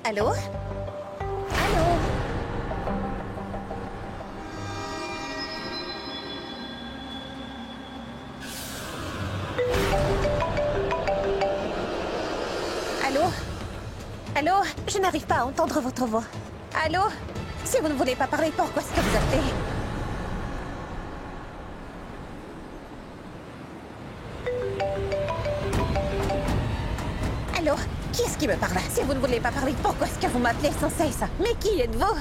Allô? Allô? Allô? Allô? Je n'arrive pas à entendre votre voix. Allô? Si vous ne voulez pas parler, pourquoi est-ce que vous appelez? Allô? Qui est-ce qui me parle? Si vous ne voulez pas parler, pourquoi est-ce que vous m'appelez sans cesse? Mais qui êtes-vous?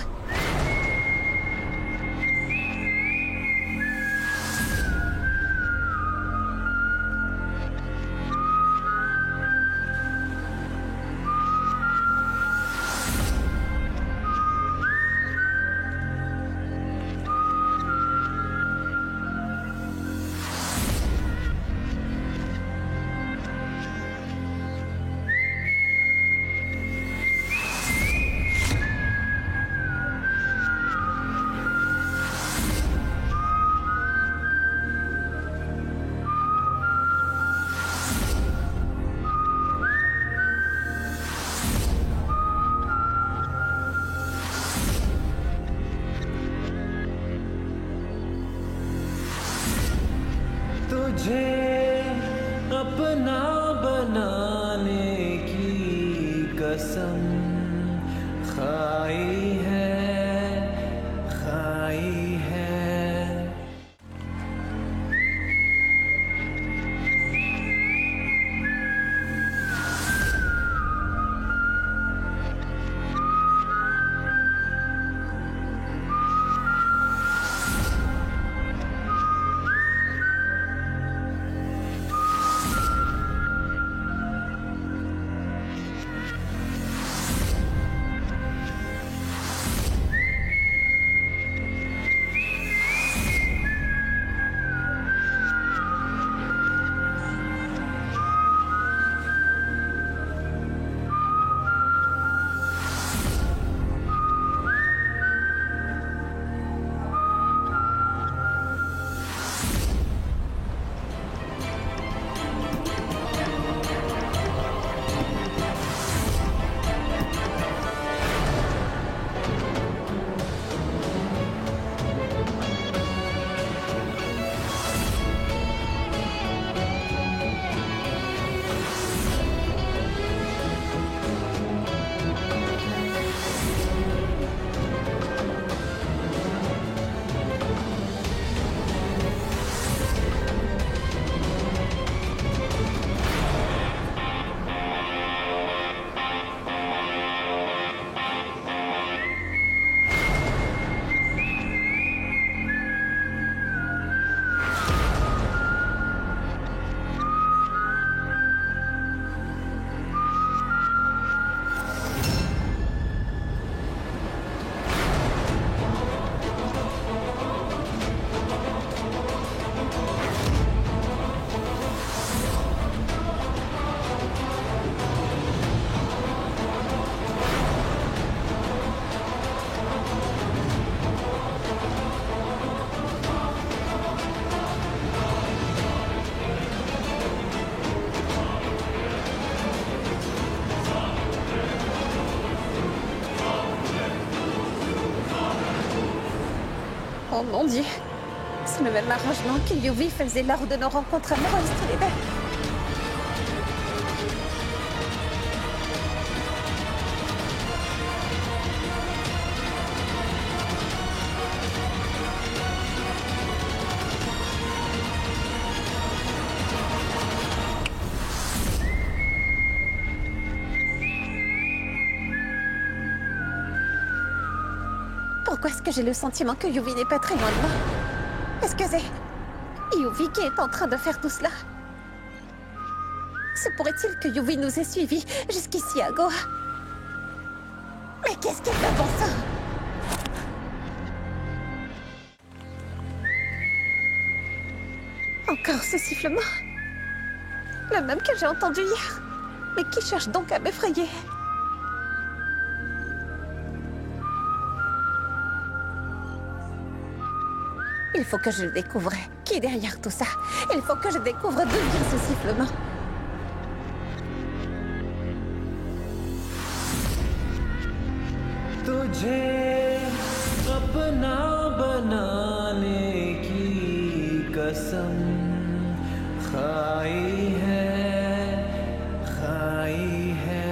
तुझे अपना बनाने की कसम खाई है। Oh mon Dieu! C'est le même arrangement que Yuvi faisait lors de nos rencontres amoureuses tous les deux. Pourquoi est-ce que j'ai le sentiment que Yuvi n'est pas très loin de moi? Est-ce que c'est Yuvi qui est en train de faire tout cela? Se pourrait-il que Yuvi nous ait suivis jusqu'ici à Goa? Mais qu'est-ce qu'il fait avant ça? Encore ce sifflement. Le même que j'ai entendu hier. Mais qui cherche donc à m'effrayer? Il faut que je le découvre. Qui est derrière tout ça? Il faut que je découvre d'où vient ce sifflement. तुझे अपना बनाने की कसम खाई है, खाई है,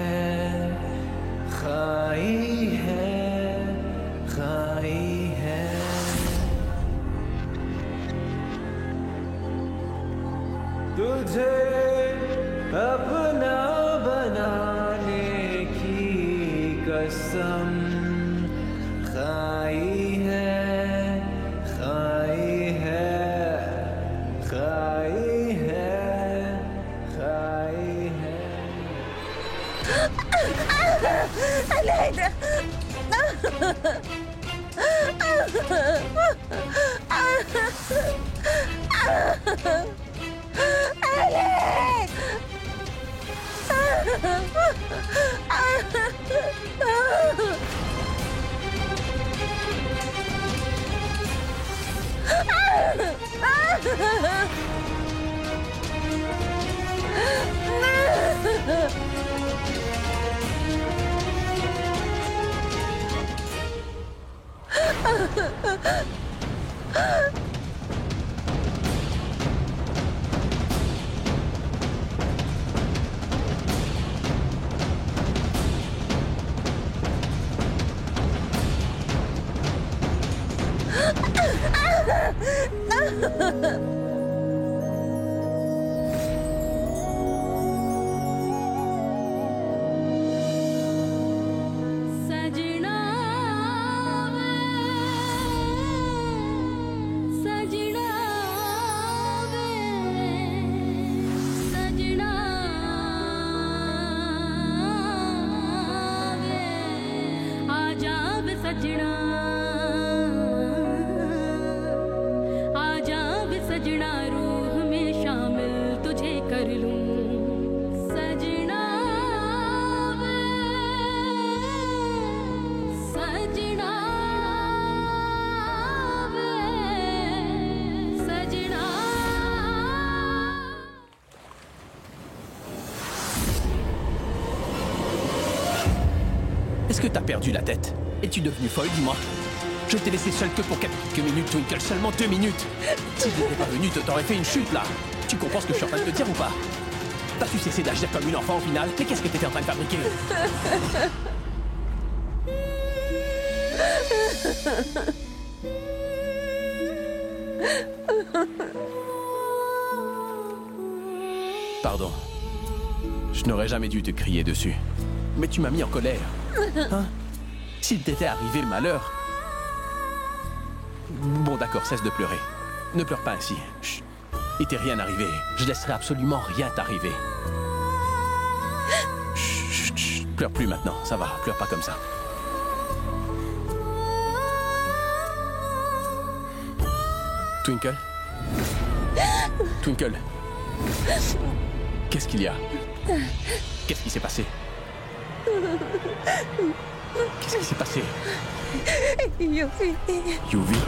खाई है, खाई है। तुझे अपना बनाने की कसम खाई है, खाई है, खाई है, खाई है। À l'aide! À l'aide! Est-ce que t'as perdu la tête? Es-tu devenue folle, dis-moi? Je t'ai laissé seul que pour quelques minutes, Twinkle, seulement 2 minutes. Si t'étais pas venu, t'aurais fait une chute, là. Tu comprends ce que je suis en train de te dire ou pas? T'as-tu cessé d'agir comme une enfant au final? Mais qu'est-ce que t'étais en train de fabriquer? Pardon. Je n'aurais jamais dû te crier dessus. Mais tu m'as mis en colère. Hein? S'il t'était arrivé le malheur... Bon d'accord, cesse de pleurer. Ne pleure pas ainsi. Chut. Il t'est rien arrivé. Je laisserai absolument rien t'arriver. Chut, chut, chut. Pleure plus maintenant, ça va. Pleure pas comme ça. Twinkle? Twinkle? Qu'est-ce qu'il y a? Qu'est-ce qui s'est passé? Qu'est-ce qui s'est passé? Yuvi. Yuvi?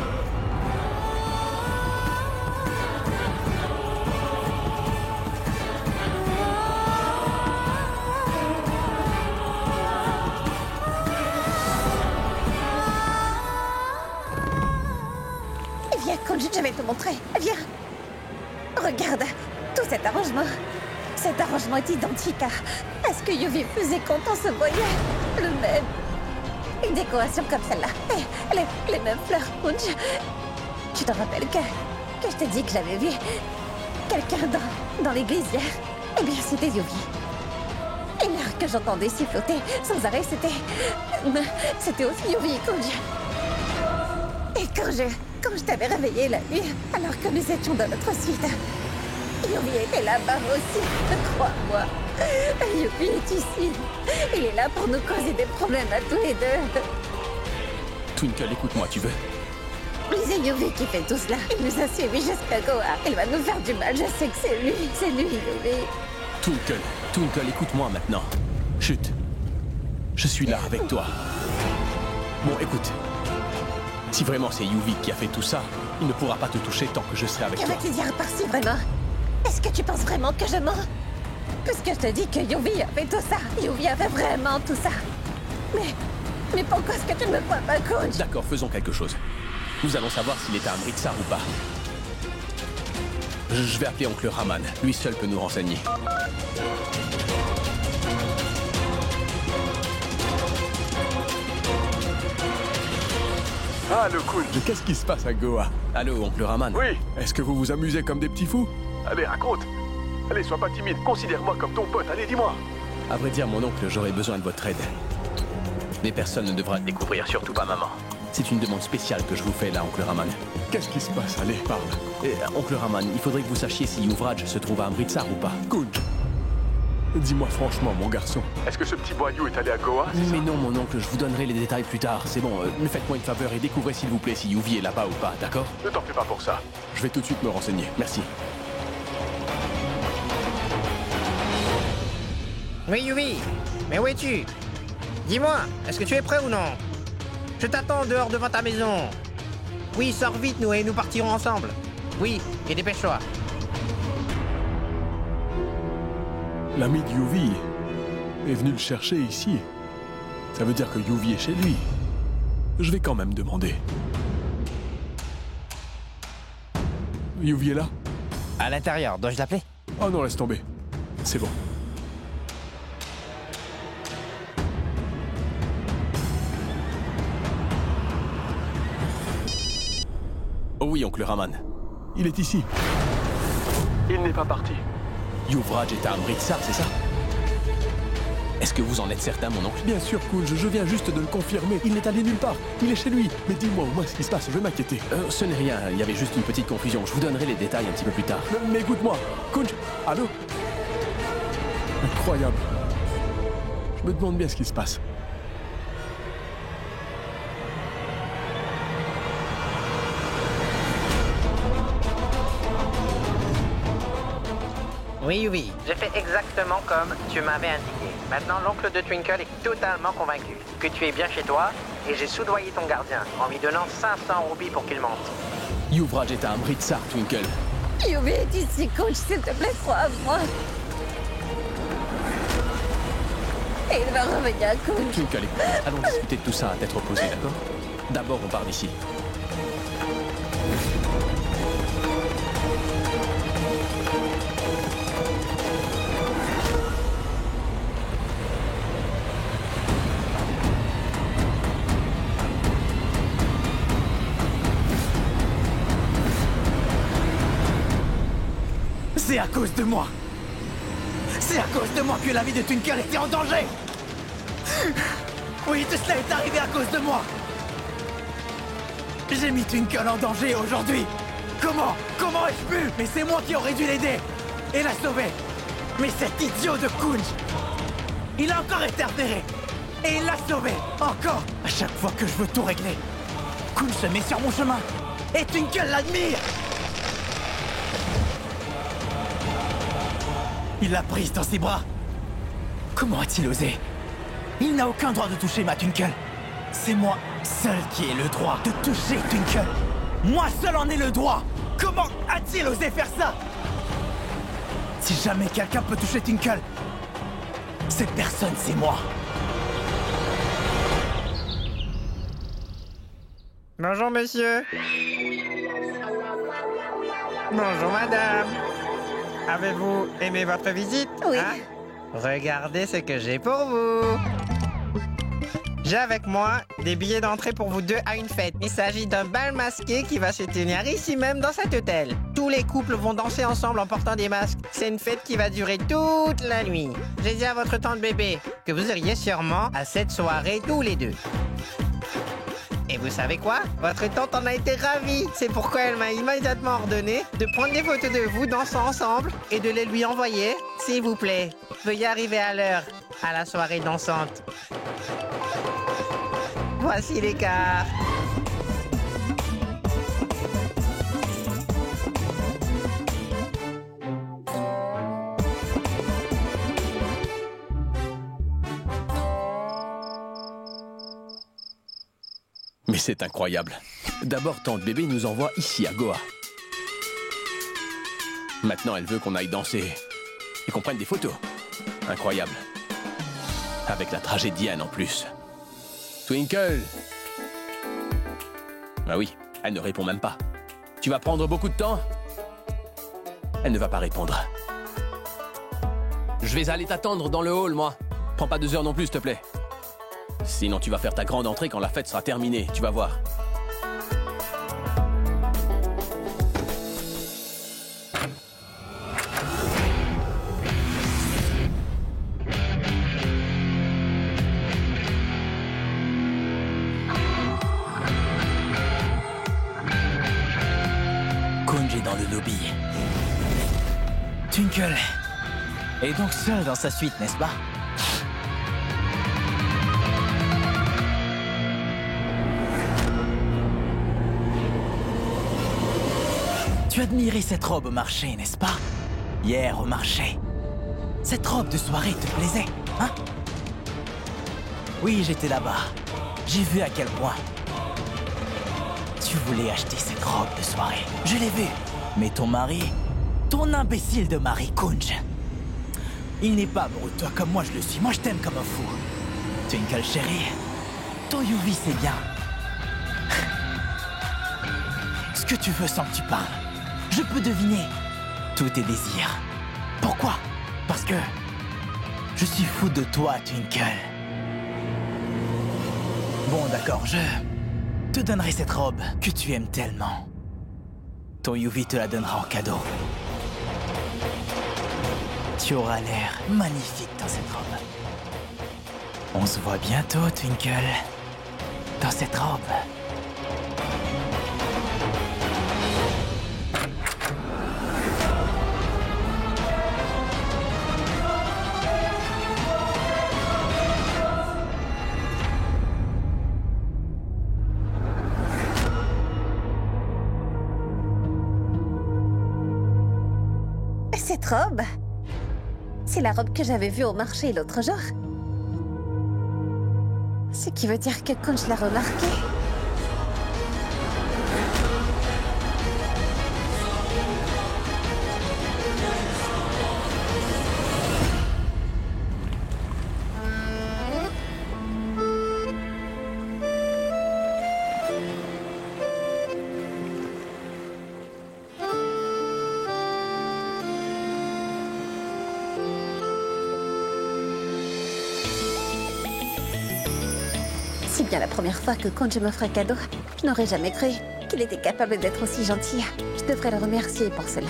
Viens, Kunj, je vais te montrer. Viens. Regarde, tout cet arrangement. Cet arrangement est identique à ce que Yuvi faisait quand on se voyait. Le même. Une décoration comme celle-là. Et les mêmes fleurs, Kunj. Tu te rappelles que je t'ai dit que j'avais vu quelqu'un dans l'église hier? Eh bien, c'était Yuvi. Et l'air que j'entendais siffloter sans arrêt, c'était aussi Yuvi, Kunj. Et quand je t'avais réveillé la nuit, alors que nous étions dans notre suite, Yuvi était là-bas aussi, crois-moi. Yuvi est ici. Il est là pour nous causer des problèmes à tous les deux. Twinkle, écoute-moi, tu veux? C'est Yuvi qui fait tout cela. Il nous a suivis jusqu'à Goa. Il va nous faire du mal, je sais que c'est lui, Yuvi. Twinkle, écoute-moi maintenant. Chut. Je suis là avec toi. Bon, écoute. Si vraiment c'est Yuvie qui a fait tout ça, il ne pourra pas te toucher tant que je serai avec Que toi. veux-tu dire par ci, vraiment? Est-ce que tu penses vraiment que je mens? Puisque je te dis que Yuvie a fait tout ça. Yuvie a fait vraiment tout ça. Mais pourquoi est-ce que tu ne me crois pas, Kunj? D'accord, faisons quelque chose. Nous allons savoir s'il est à Amritsar ou pas. Je vais appeler oncle Raman. Lui seul peut nous renseigner. Ah, le cool. Mais qu'est-ce qui se passe à Goa? Allô, oncle Raman? Oui. Est-ce que vous vous amusez comme des petits fous? Allez, raconte. Allez, sois pas timide. Considère-moi comme ton pote. Allez, dis-moi. À vrai dire, mon oncle, j'aurais besoin de votre aide. Mais personne ne devra le découvrir, surtout pas maman. C'est une demande spéciale que je vous fais là, oncle Raman. Qu'est-ce qui se passe? Allez, parle. Oncle Raman, il faudrait que vous sachiez si Yuvraj se trouve à Amritsar ou pas. Kunj. Dis-moi franchement, mon garçon. Est-ce que ce petit boyau est allé à Goa? Mais non, mon oncle, je vous donnerai les détails plus tard. C'est bon, faites-moi une faveur et découvrez s'il vous plaît si Yuvie est là-bas ou pas, d'accord? Ne t'en fais pas pour ça. Je vais tout de suite me renseigner. Merci. Oui, Yuvie. Mais où es-tu? Dis-moi, est-ce que tu es prêt ou non? Je t'attends dehors devant ta maison. Oui, sors vite, nous partirons ensemble. Oui, et dépêche-toi. L'ami de Yuvie est venu le chercher ici. Ça veut dire que Yuvie est chez lui. Je vais quand même demander. Yuvie est là? À l'intérieur, dois-je l'appeler? Oh non, laisse tomber. C'est bon. Oh oui, oncle Raman. Il est ici. Il n'est pas parti. Yuvraj est à Amritsar, c'est ça? Est-ce que vous en êtes certain, mon oncle? Bien sûr, Kunj, je viens juste de le confirmer. Il n'est allé nulle part. Il est chez lui. Mais dis-moi au moins ce qui se passe, je vais m'inquiéter. Ce n'est rien, il y avait juste une petite confusion. Je vous donnerai les détails un petit peu plus tard. Mais écoute-moi. Kunj, allô? Incroyable. Je me demande bien ce qui se passe. Oui, Yuvie. J'ai fait exactement comme tu m'avais indiqué. Maintenant, l'oncle de Twinkle est totalement convaincu que tu es bien chez toi et j'ai soudoyé ton gardien en lui donnant 500 roupies pour qu'il monte. Yuvraj est à Amritsar, Twinkle. Yuvie est ici, Kunj, s'il te plaît, crois à moi. Et il va revenir, Kunj. Twinkle, écoute, allons discuter de tout ça à tête reposée, d'accord? D'abord, on part d'ici. C'est à cause de moi. C'est à cause de moi que la vie de Twinkle était en danger. Oui, tout cela est arrivé à cause de moi. J'ai mis Twinkle en danger aujourd'hui. Comment ai-je pu? Mais c'est moi qui aurais dû l'aider et la sauver. Mais cet idiot de Kunj, il a encore été repéré. Et il l'a sauvé, encore. À chaque fois que je veux tout régler, Kunj se met sur mon chemin. Et Twinkle l'admire. Il l'a prise dans ses bras. Comment a-t-il osé? Il n'a aucun droit de toucher ma Twinkle. C'est moi seul qui ai le droit de toucher Twinkle. Moi seul en ai le droit. Comment a-t-il osé faire ça? Si jamais quelqu'un peut toucher Twinkle, cette personne, c'est moi. Bonjour, monsieur. Bonjour, madame. Avez-vous aimé votre visite? Oui. Regardez ce que j'ai pour vous. J'ai avec moi des billets d'entrée pour vous deux à une fête. Il s'agit d'un bal masqué qui va se tenir ici même dans cet hôtel. Tous les couples vont danser ensemble en portant des masques. C'est une fête qui va durer toute la nuit. J'ai dit à votre tante bébé que vous iriez sûrement à cette soirée tous les deux. Et vous savez quoi? Votre tante en a été ravie. C'est pourquoi elle m'a immédiatement ordonné de prendre des photos de vous dansant ensemble et de les lui envoyer. S'il vous plaît, veuillez arriver à l'heure à la soirée dansante. Voici les cartes. Mais c'est incroyable. D'abord, tante bébé nous envoie ici, à Goa. Maintenant, elle veut qu'on aille danser et qu'on prenne des photos. Incroyable. Avec la tragédienne en plus. Twinkle! Ah oui, elle ne répond même pas. Tu vas prendre beaucoup de temps? Elle ne va pas répondre. Je vais aller t'attendre dans le hall, moi. Prends pas 2 heures non plus, s'il te plaît. Sinon, tu vas faire ta grande entrée quand la fête sera terminée, tu vas voir. Kunj est dans le lobby. Twinkle est donc seul dans sa suite, n'est-ce pas? Tu admirais cette robe au marché, n'est-ce pas? Hier au marché. Cette robe de soirée te plaisait, hein? Oui, j'étais là-bas. J'ai vu à quel point tu voulais acheter cette robe de soirée. Je l'ai vu. Mais ton mari, ton imbécile de mari, Kunj, il n'est pas amoureux de toi comme moi je le suis. Moi je t'aime comme un fou. Twinkle chérie, ton Yuvi c'est bien. Ce que tu veux sans que tu parles. Je peux deviner tous tes désirs. Pourquoi? Parce que je suis fou de toi, Twinkle. Bon, d'accord, je te donnerai cette robe que tu aimes tellement. Ton Yuvi te la donnera en cadeau. Tu auras l'air magnifique dans cette robe. On se voit bientôt, Twinkle, dans cette robe. Cette robe, c'est la robe que j'avais vue au marché l'autre jour. Ce qui veut dire que Kunj l'a remarqué. C'est bien la première fois que Kunj m'offre un cadeau. Je n'aurais jamais cru qu'il était capable d'être aussi gentil. Je devrais le remercier pour cela.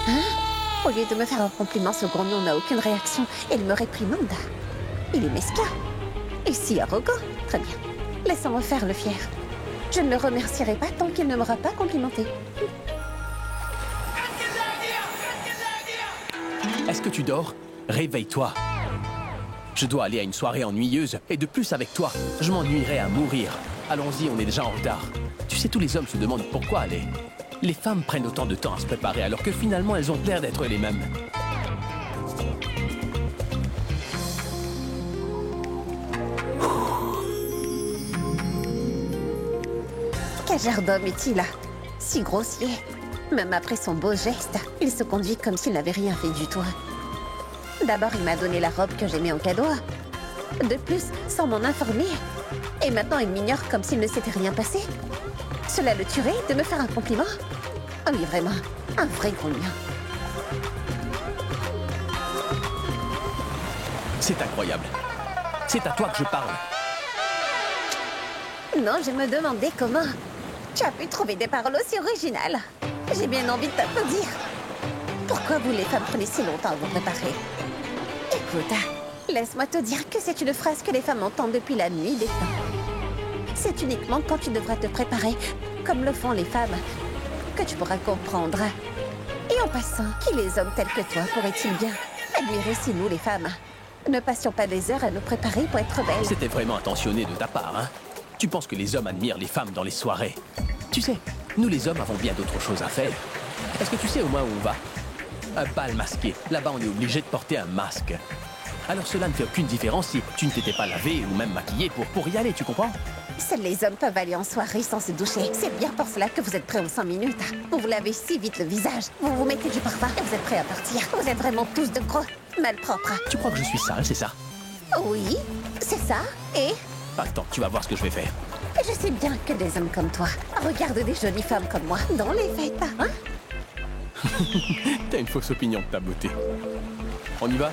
Hein? Au lieu de me faire un compliment, ce grognon n'a aucune réaction et il me réprimande. Il est mesquin. Et si arrogant. Très bien. Laissons-moi faire le fier. Je ne le remercierai pas tant qu'il ne m'aura pas complimenté. Est-ce que tu dors? Réveille-toi. Je dois aller à une soirée ennuyeuse, et de plus avec toi, je m'ennuierai à mourir. Allons-y, on est déjà en retard. Tu sais, tous les hommes se demandent pourquoi aller. Les femmes prennent autant de temps à se préparer, alors que finalement, elles ont l'air d'être les mêmes. Quel genre d'homme est-il? Si grossier. Même après son beau geste, il se conduit comme s'il n'avait rien fait du tout. D'abord, il m'a donné la robe que j'aimais en cadeau. De plus, sans m'en informer. Et maintenant, il m'ignore comme s'il ne s'était rien passé. Cela le tuerait de me faire un compliment? Ah oui, vraiment, un vrai grognon. C'est incroyable. C'est à toi que je parle. Non, je me demandais comment tu as pu trouver des paroles aussi originales. J'ai bien envie de t'applaudir. Pourquoi vous, les femmes, prenez si longtemps à vous préparer? Écoute, laisse-moi te dire que c'est une phrase que les femmes entendent depuis la nuit des temps. C'est uniquement quand tu devras te préparer, comme le font les femmes, que tu pourras comprendre. Et en passant, qui les hommes tels que toi pourraient-ils bien admirer si nous, les femmes, ne passions pas des heures à nous préparer pour être belles? C'était vraiment intentionné de ta part, hein? Tu penses que les hommes admirent les femmes dans les soirées? Tu sais, nous les hommes avons bien d'autres choses à faire. Est-ce que tu sais au moins où on va? Un bal masqué. Là-bas, on est obligé de porter un masque. Alors cela ne fait aucune différence si tu ne t'étais pas lavé ou même maquillé pour y aller, tu comprends? Seuls les hommes peuvent aller en soirée sans se doucher. C'est bien pour cela que vous êtes prêts en 5 minutes. Vous vous lavez si vite le visage. Vous vous mettez du parfum et vous êtes prêts à partir. Vous êtes vraiment tous de gros malpropres. Tu crois que je suis sale, c'est ça? Oui, c'est ça. Et Attends, tu vas voir ce que je vais faire. je sais bien que des hommes comme toi regardent des jolies femmes comme moi dans les fêtes, hein? T'as une fausse opinion de ta beauté. On y va?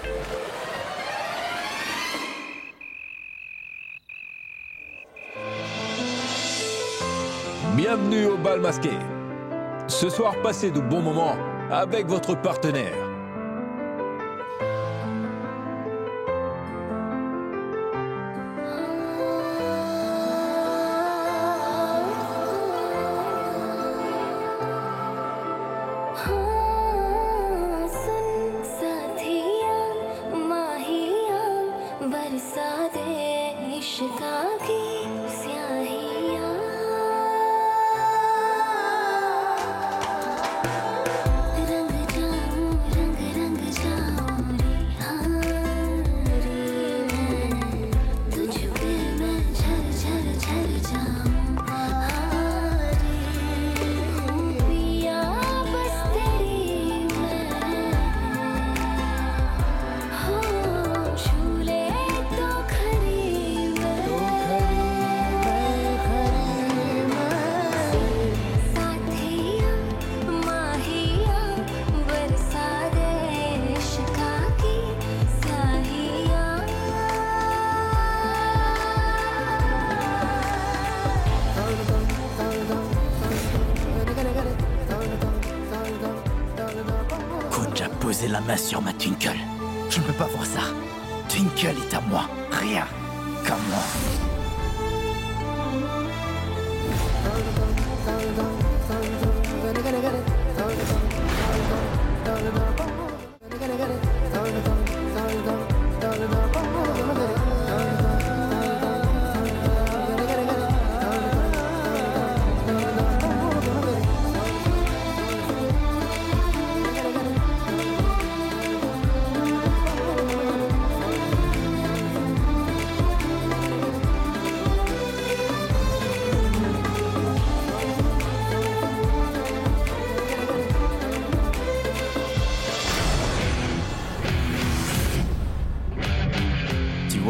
Bienvenue au bal masqué. Ce soir, passez de bons moments avec votre partenaire. Poser la main sur ma Twinkle. Je ne peux pas voir ça. Twinkle est à moi. Rien comme moi.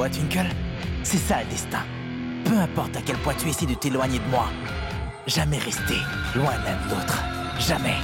Twinkle, c'est ça le destin. Peu importe à quel point tu essaies de t'éloigner de moi, jamais rester loin l'un de l'autre. Jamais.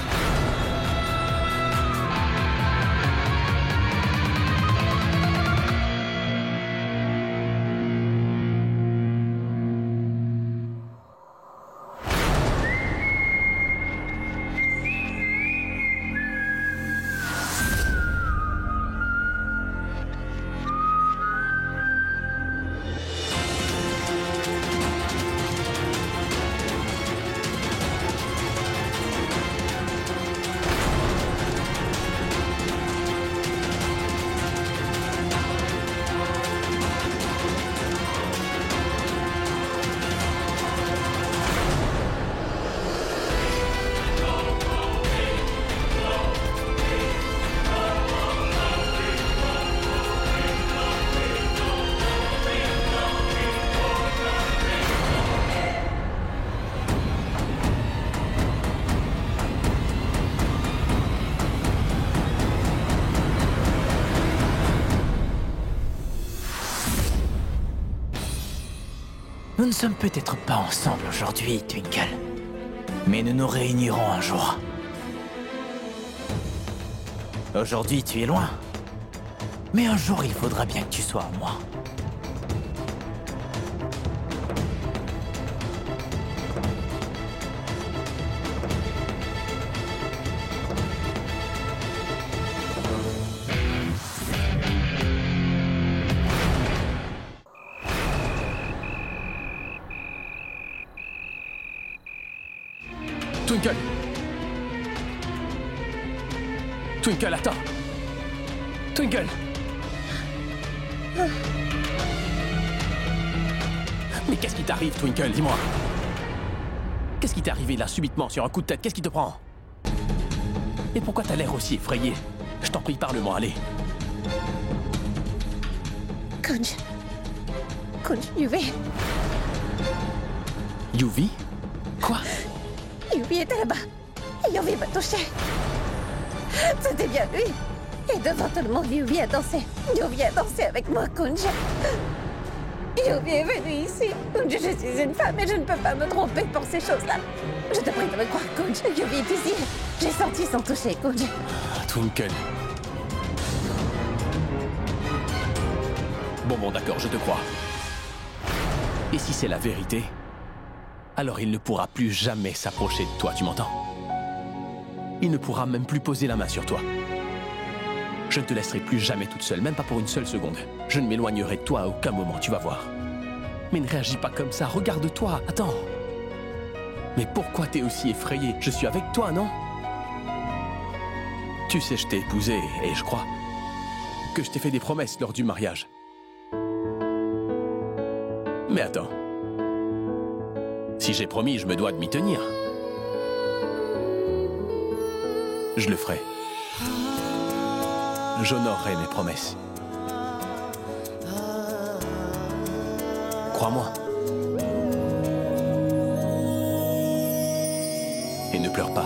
Nous ne sommes peut-être pas ensemble aujourd'hui, Twinkle. Mais nous nous réunirons un jour. Aujourd'hui, tu es loin. Mais un jour, il faudra bien que tu sois à moi. Twinkle! Twinkle, attends! Twinkle! Mais qu'est-ce qui t'arrive, Twinkle? Dis-moi! Qu'est-ce qui t'est arrivé là, subitement, sur un coup de tête? Qu'est-ce qui te prend? Et pourquoi t'as l'air aussi effrayé? Je t'en prie, parle-moi, allez. Kunj. Kunj, Yuvi. Yuvi? Quoi? Yuvi était là-bas. Yuvi m'a touché. C'était bien lui. Et devant tout le monde, Yuvi a dansé. Yuvi a dansé avec moi, Kunj. Yuvi est venu ici. Je suis une femme et je ne peux pas me tromper pour ces choses-là. Je te prie de me croire, Kunj. Yuvi est ici. J'ai senti son toucher, Kunj. Twinkle. Bon, d'accord, je te crois. Et si c'est la vérité, alors il ne pourra plus jamais s'approcher de toi, tu m'entends? Il ne pourra même plus poser la main sur toi. Je ne te laisserai plus jamais toute seule, même pas pour une seule seconde. Je ne m'éloignerai de toi à aucun moment, tu vas voir. Mais ne réagis pas comme ça, regarde-toi, attends. Mais pourquoi t'es aussi effrayé? Je suis avec toi, non? Tu sais, je t'ai épousé, et je crois que je t'ai fait des promesses lors du mariage. Mais attends. Si j'ai promis, je me dois de m'y tenir. Je le ferai. J'honorerai mes promesses. Crois-moi. Et ne pleure pas.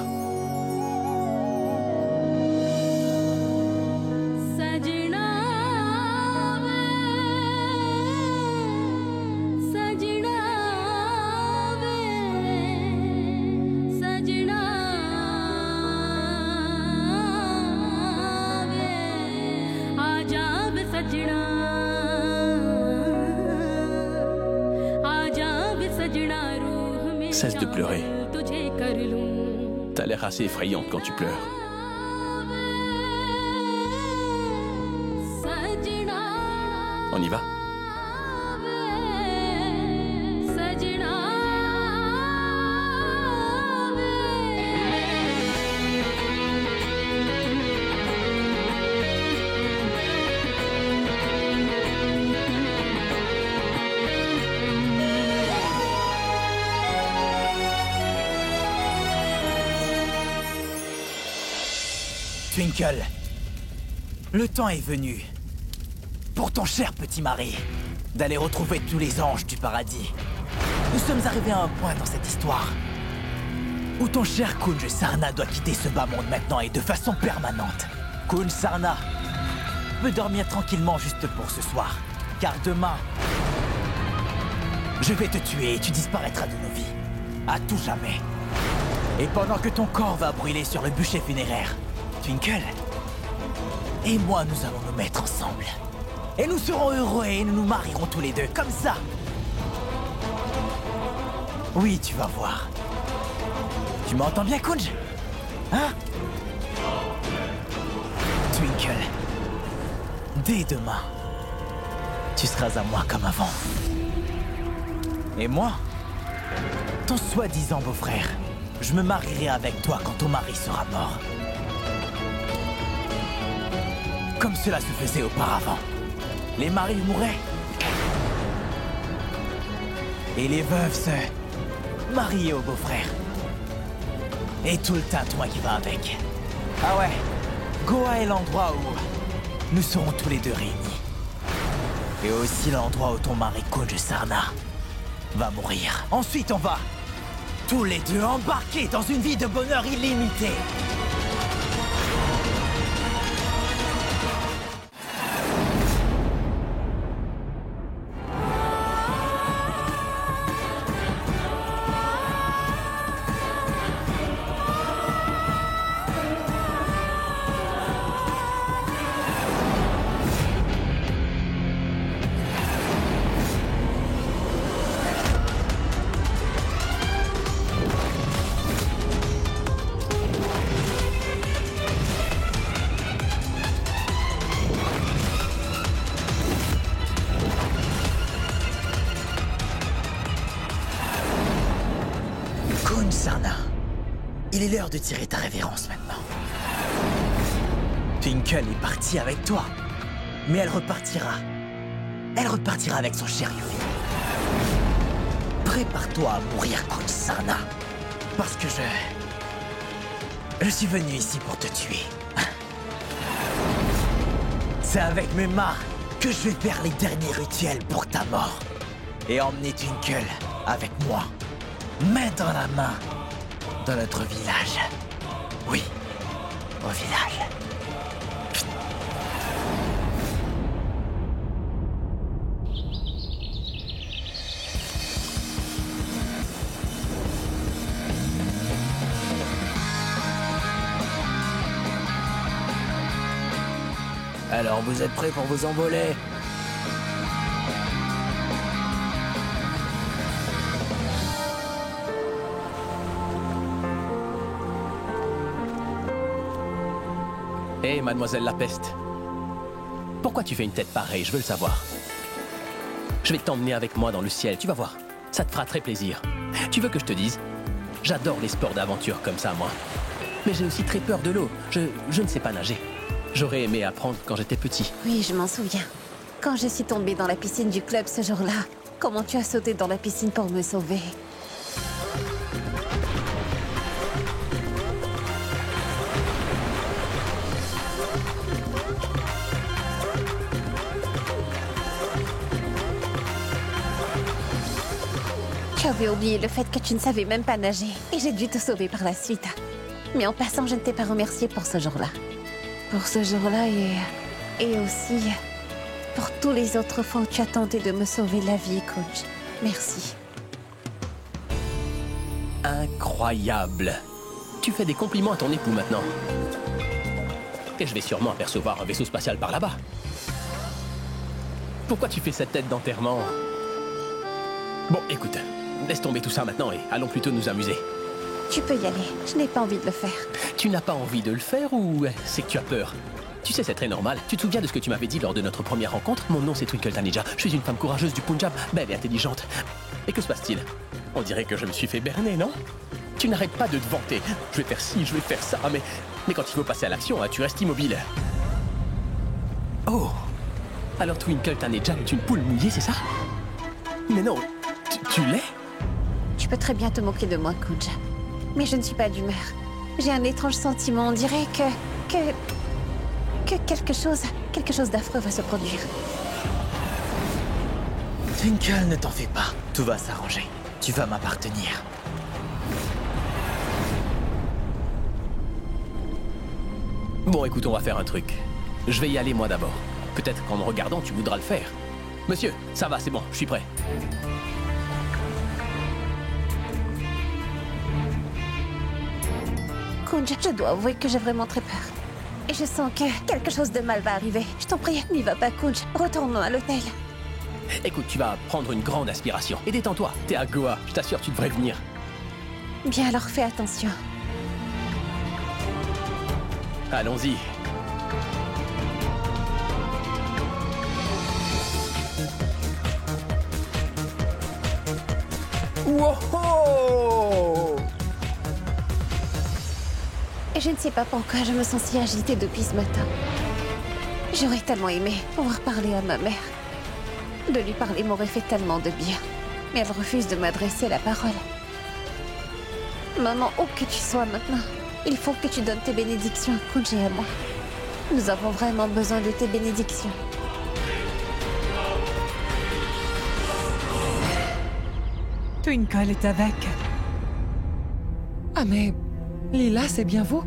Cesse de pleurer. T'as l'air assez effrayante quand tu pleures. On y va? Twinkle, le temps est venu, pour ton cher petit mari, d'aller retrouver tous les anges du paradis. Nous sommes arrivés à un point dans cette histoire où ton cher Kunj Sarna doit quitter ce bas monde maintenant et de façon permanente. Kunj Sarna peut dormir tranquillement juste pour ce soir, car demain, je vais te tuer et tu disparaîtras de nos vies, à tout jamais. Et pendant que ton corps va brûler sur le bûcher funéraire, Twinkle et moi, nous allons nous mettre ensemble. Et nous serons heureux et nous nous marierons tous les deux, comme ça. Oui, tu vas voir. Tu m'entends bien, Kunj? Hein? Twinkle, dès demain, tu seras à moi comme avant. Et moi, ton soi-disant beau-frère, je me marierai avec toi quand ton mari sera mort. Comme cela se faisait auparavant. Les maris mouraient. Et les veuves se mariaient au beau-frère. Et tout le tintouin qui va avec. Ah ouais, Goa est l'endroit où nous serons tous les deux réunis. Et aussi l'endroit où ton mari Kunj Sarna va mourir. Ensuite, on va tous les deux embarquer dans une vie de bonheur illimité. Il est l'heure de tirer ta révérence maintenant. Twinkle est partie avec toi, mais elle repartira. Elle repartira avec son cher Yuvi. Prépare-toi à mourir, Kunj Sarna, parce que je suis venu ici pour te tuer. C'est avec mes mains que je vais faire les derniers rituels pour ta mort. Et emmener Twinkle avec moi, main dans la main, dans notre village. Oui, au village. Alors vous êtes prêts pour vous envoler? Hé, mademoiselle la peste. Pourquoi tu fais une tête pareille? Je veux le savoir. Je vais t'emmener avec moi dans le ciel, tu vas voir. Ça te fera très plaisir. Tu veux que je te dise? J'adore les sports d'aventure comme ça, moi. Mais j'ai aussi très peur de l'eau. Je ne sais pas nager. J'aurais aimé apprendre quand j'étais petit. Oui, je m'en souviens. Quand je suis tombée dans la piscine du club ce jour-là, comment tu as sauté dans la piscine pour me sauver? J'avais oublié le fait que tu ne savais même pas nager et j'ai dû te sauver par la suite. Mais en passant, je ne t'ai pas remercié pour ce jour-là. Pour ce jour-là et aussi pour tous les autres fois où tu as tenté de me sauver la vie, coach. Merci. Incroyable. Tu fais des compliments à ton époux maintenant. Et je vais sûrement apercevoir un vaisseau spatial par là-bas. Pourquoi tu fais cette tête d'enterrement? Bon, écoute, laisse tomber tout ça maintenant et allons plutôt nous amuser. Tu peux y aller. Je n'ai pas envie de le faire. Tu n'as pas envie de le faire ou c'est que tu as peur? Tu sais, c'est très normal. Tu te souviens de ce que tu m'avais dit lors de notre première rencontre? Mon nom, c'est Twinkle Taneja. Je suis une femme courageuse du Punjab, belle et intelligente. Et que se passe-t-il? On dirait que je me suis fait berner, non? Tu n'arrêtes pas de te vanter. Je vais faire ci, je vais faire ça, mais quand il faut passer à l'action, tu restes immobile. Oh! Alors Twinkle Taneja est une poule mouillée, c'est ça? Mais non, tu l'es? Tu peux très bien te moquer de moi, coach. Mais je ne suis pas d'humeur. J'ai un étrange sentiment. On dirait que quelque chose d'affreux va se produire. Twinkle, ne t'en fais pas. Tout va s'arranger. Tu vas m'appartenir. Bon, écoute, on va faire un truc. Je vais y aller moi d'abord. Peut-être qu'en me regardant, tu voudras le faire. Monsieur, ça va, c'est bon, je suis prêt. Kunj, je dois avouer que j'ai vraiment très peur. Et je sens que quelque chose de mal va arriver. Je t'en prie, n'y va pas, Kunj. Retournons à l'hôtel. Écoute, tu vas prendre une grande aspiration. Et détends-toi, t'es à Goa, je t'assure, tu devrais venir. Bien, alors fais attention. Allons-y. Wow! Et je ne sais pas pourquoi je me sens si agitée depuis ce matin. J'aurais tellement aimé pouvoir parler à ma mère. De lui parler m'aurait fait tellement de bien. Mais elle refuse de m'adresser la parole. Maman, où que tu sois maintenant, il faut que tu donnes tes bénédictions à Kunj et à moi. Nous avons vraiment besoin de tes bénédictions. Twinkle est avec. Ah mais... Lila, c'est bien vous?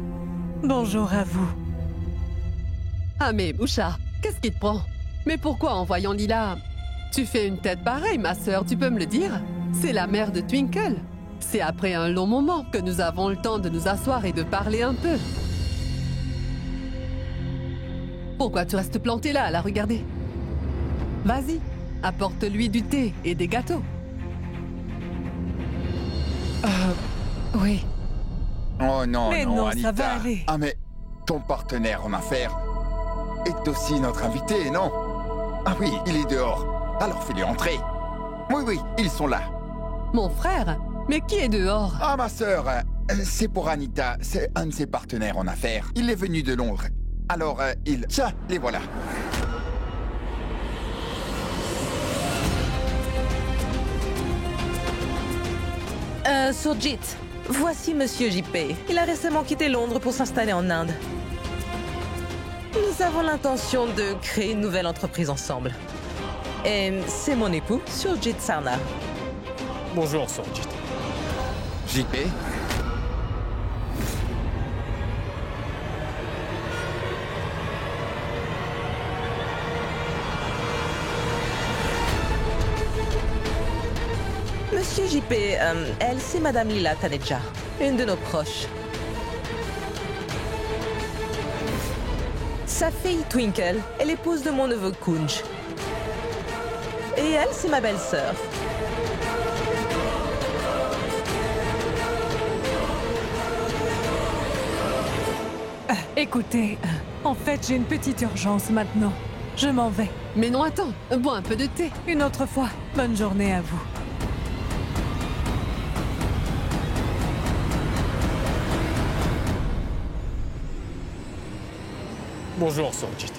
Bonjour à vous. Ah mais Boucha, qu'est-ce qui te prend? Mais pourquoi en voyant Lila... Tu fais une tête pareille, ma sœur, tu peux me le dire? C'est la mère de Twinkle. C'est après un long moment que nous avons le temps de nous asseoir et de parler un peu. Pourquoi tu restes planté là à la regarder? Vas-y, apporte-lui du thé et des gâteaux. Oui. Oh non, Mais non, non, Anita. ça va aller. Ah mais, ton partenaire en affaires est aussi notre invité, non? Ah oui, il est dehors. Alors fais-lui entrer. Oui, oui, ils sont là. Mon frère? Mais qui est dehors? Ah, ma sœur, c'est pour Anita. C'est un de ses partenaires en affaires. Il est venu de Londres. Alors, Tiens, les voilà. Surjit, Voici Monsieur JP. Il a récemment quitté Londres pour s'installer en Inde. Nous avons l'intention de créer une nouvelle entreprise ensemble. Et c'est mon époux, Surjit Sarna. Bonjour, Surjit. JP? Monsieur JP, elle, c'est Madame Lila Taneja, une de nos proches. Sa fille Twinkle est l'épouse de mon neveu Kunj. Et elle, c'est ma belle-sœur. Écoutez, en fait, j'ai une petite urgence maintenant. Je m'en vais. Mais non, attends, bois un peu de thé. Une autre fois. Bonne journée à vous. Bonjour, Surjit.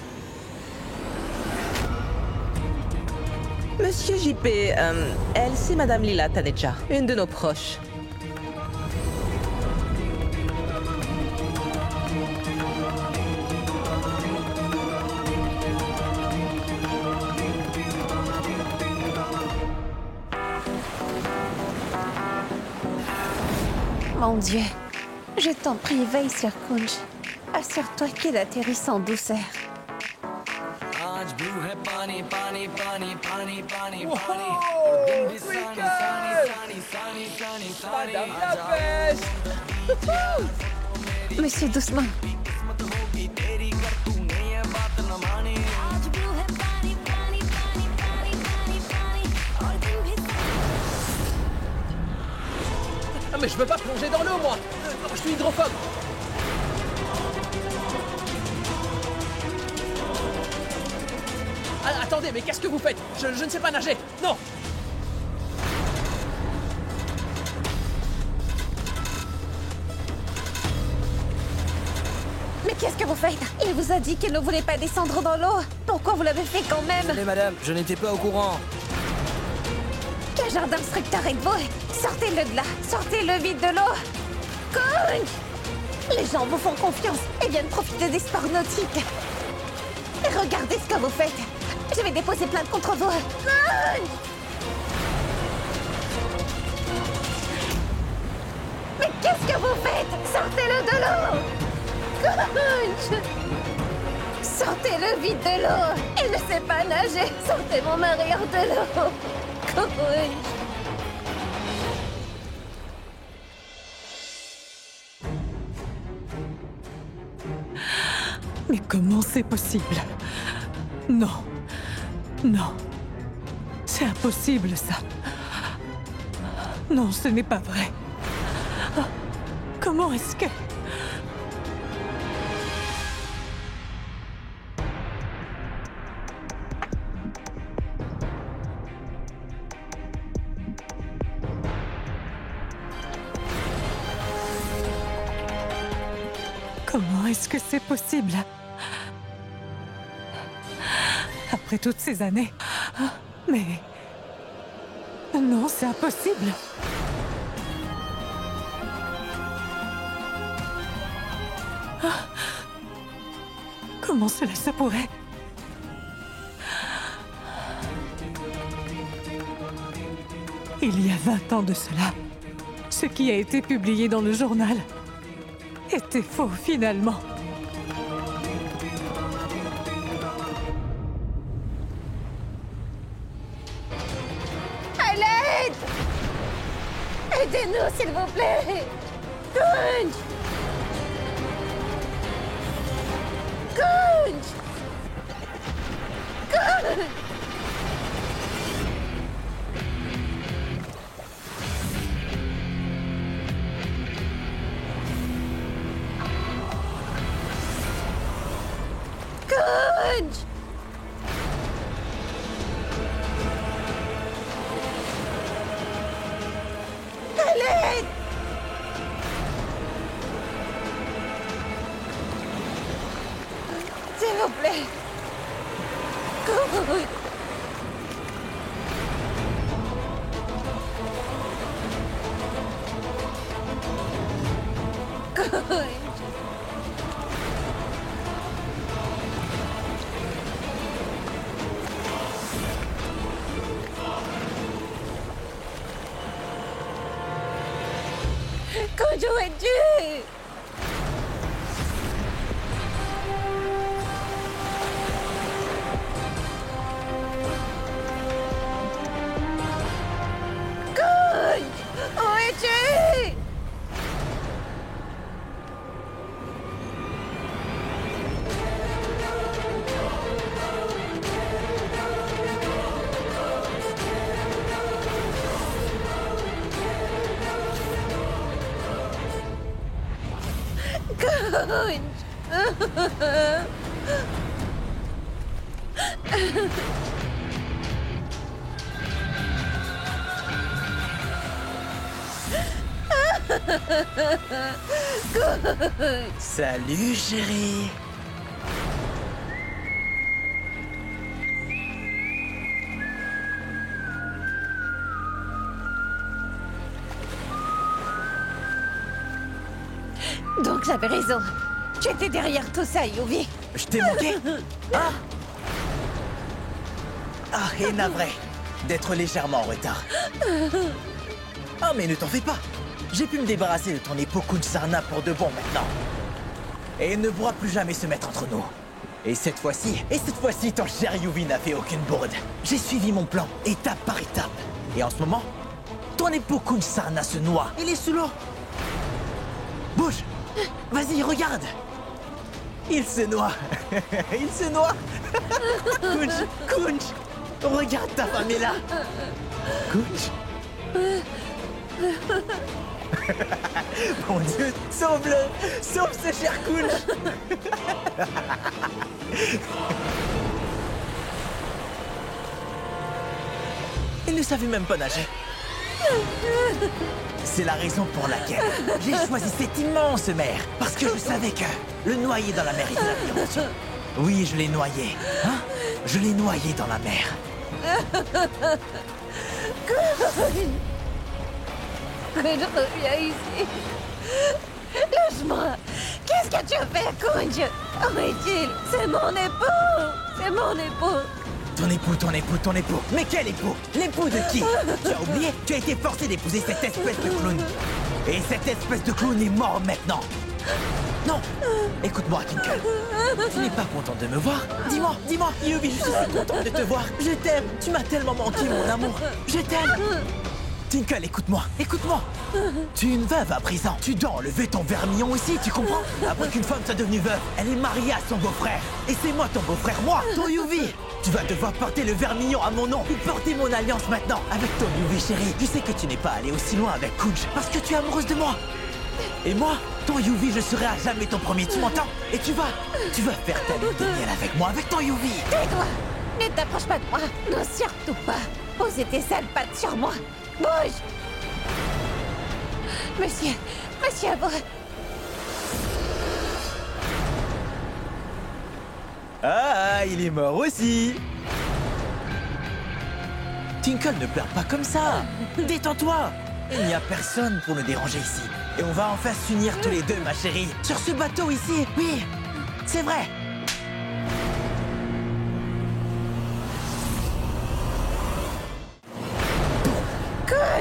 Monsieur JP, elle, c'est Madame Lila Taneja, une de nos proches. Mon Dieu, je t'en prie, veille sur Kunj. Assure-toi qu'il atterrisse en douceur. Monsieur, doucement. Ah mais je veux pas plonger dans l'eau, moi. Je suis hydrophobe. Ah, attendez, mais qu'est-ce que vous faites? Je ne sais pas nager. Non. Mais qu'est-ce que vous faites? Il vous a dit qu'il ne voulait pas descendre dans l'eau. Pourquoi vous l'avez fait quand même? Désolé, madame, je n'étais pas au courant. Quel genre d'instructeur êtes-vous? Sortez-le de là. Sortez-le vite de l'eau. Kunj! Les gens vous font confiance et viennent profiter des sports nautiques. Regardez ce que vous faites. Je vais déposer plainte contre vous. Kunj! Mais qu'est-ce que vous faites? Sortez-le de l'eau! Kunj! Sortez-le vite de l'eau! Il ne sait pas nager! Sortez mon mari hors de l'eau! Kunj! Mais comment c'est possible? Non. Non. C'est impossible, ça. Non, ce n'est pas vrai. Ah, comment est-ce que... Comment est-ce que c'est possible? Après toutes ces années. Mais... Non, c'est impossible. Comment cela se pourrait? Il y a 20 ans de cela, ce qui a été publié dans le journal était faux finalement. À l'aide! Aidez-nous, s'il vous plaît! Kunj! Kunj! Kunj! Kunj! À l'aide! S'il vous plaît! Kunj! Kunj, où es-tu? Kunj, où es-tu? Salut, chérie. Donc j'avais raison. Tu étais derrière tout ça, Yuvi. Je t'ai manqué? Ah! Ah, et navré d'être légèrement en retard. Ah, mais ne t'en fais pas. J'ai pu me débarrasser de ton époux Kunj Sarna pour de bon maintenant. Et il ne pourra plus jamais se mettre entre nous. Et cette fois-ci, ton cher Yuvi n'a fait aucune bourde. J'ai suivi mon plan, étape par étape. Et en ce moment, ton époux Kunj Sarna se noie. Il est sous l'eau. Bouge! Vas-y, regarde! Il se noie. Il se noie. Kunj, regarde, ta femme est là. Kunj. Mon Dieu, sauve-le. Sauve ce cher Kunj. Il ne savait même pas nager. C'est la raison pour laquelle j'ai choisi cette immense mer. Parce que je savais que le noyer dans la mer, il l'avait reçu. Oui, je l'ai noyé. Hein? Je l'ai noyé dans la mer. Kunj, reviens ici. Lâche-moi. Qu'est-ce que tu as fait, Kunj? Où est-il? C'est mon époux. C'est mon époux. Ton époux. Mais quel époux? L'époux de qui? Tu as oublié? Tu as été forcé d'épouser cette espèce de clown. Et cette espèce de clown est mort maintenant. Non. Écoute-moi, Tinkle. Tu n'es pas content de me voir? Dis-moi, Yuvi, je suis si content de te voir. Je t'aime. Tu m'as tellement manqué, mon amour. Je t'aime. Tinkle, écoute-moi. Tu es une veuve à présent. Tu dois enlever ton vermillon ici, tu comprends? Après qu'une femme soit devenue veuve, elle est mariée à son beau-frère. Et c'est moi ton beau-frère, moi, ton Yuvi. Tu vas devoir porter le vermillon à mon nom. Ou porter mon alliance maintenant. Avec ton Yuvi, chérie. Tu sais que tu n'es pas allé aussi loin avec Kunj parce que tu es amoureuse de moi. Et moi, ton Yuvi, je serai à jamais ton premier, tu m'entends? Et tu vas faire ta lune de miel avec moi, avec ton Yuvi. Tais-toi. Ne t'approche pas de moi. Non, surtout pas. Pose tes sales pattes sur moi. Bouge. Monsieur, vous... Ah, il est mort aussi. Tinkle, ne pleure pas comme ça. Détends-toi. Il n'y a personne pour nous déranger ici. Et on va enfin s'unir tous les deux, ma chérie. Sur ce bateau ici, oui. C'est vrai.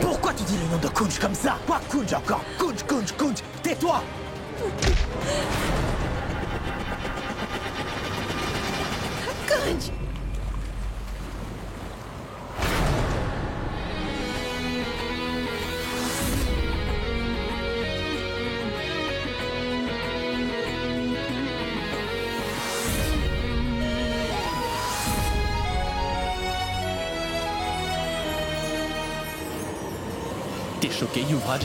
Pourquoi tu dis le nom de Kunj comme ça? Quoi, Kunj encore? Kunj. Tais-toi. Kunj. T'es choqué, Yuvraj?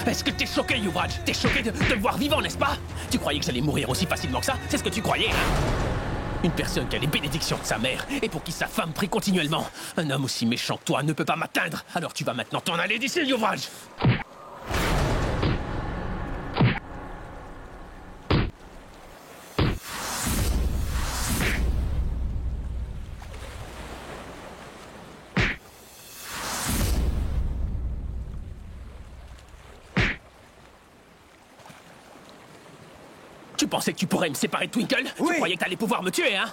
Est-ce que t'es choqué, Yuvraj? T'es choqué de me voir vivant, n'est-ce pas? Tu croyais que j'allais mourir aussi facilement que ça? C'est ce que tu croyais, hein? Une personne qui a les bénédictions de sa mère et pour qui sa femme prie continuellement. Un homme aussi méchant que toi ne peut pas m'atteindre. Alors tu vas maintenant t'en aller d'ici, Yuvraj! Tu pensais que tu pourrais me séparer de Twinkle? Oui. Tu croyais que t'allais pouvoir me tuer, hein?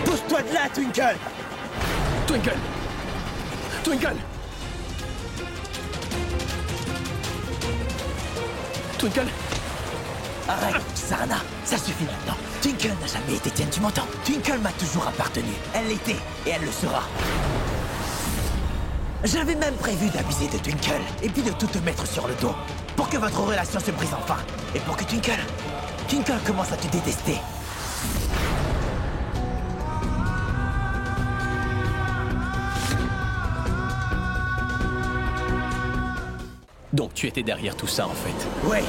Pousse-toi de là, Twinkle! Twinkle! Twinkle! Twinkle! Arrête, Sarana, ça suffit maintenant. Twinkle n'a jamais été tienne, tu m'entends? Twinkle m'a toujours appartenu. Elle l'était, et elle le sera. J'avais même prévu d'abuser de Twinkle, et puis de tout te mettre sur le dos, pour que votre relation se brise enfin. Et pour que Twinkle commence à te détester. Donc tu étais derrière tout ça, en fait. Ouais.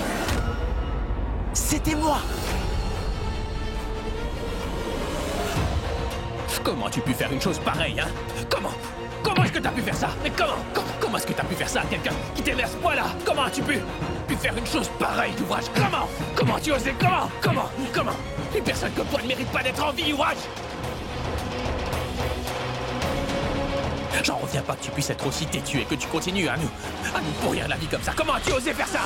C'était moi. Comment as-tu pu faire une chose pareille, hein? Comment est-ce que t'as pu faire ça? Mais comment est-ce que t'as pu faire ça à quelqu'un qui t'aimait à ce point-là? Comment as-tu pu faire une chose pareille, Ouvrage? Comment as-tu osé? Comment? Une personne comme toi ne mérite pas d'être en vie, Ouvrage! J'en reviens pas que tu puisses être aussi têtu et que tu continues à nous pourrir la vie comme ça. Comment as-tu osé faire ça?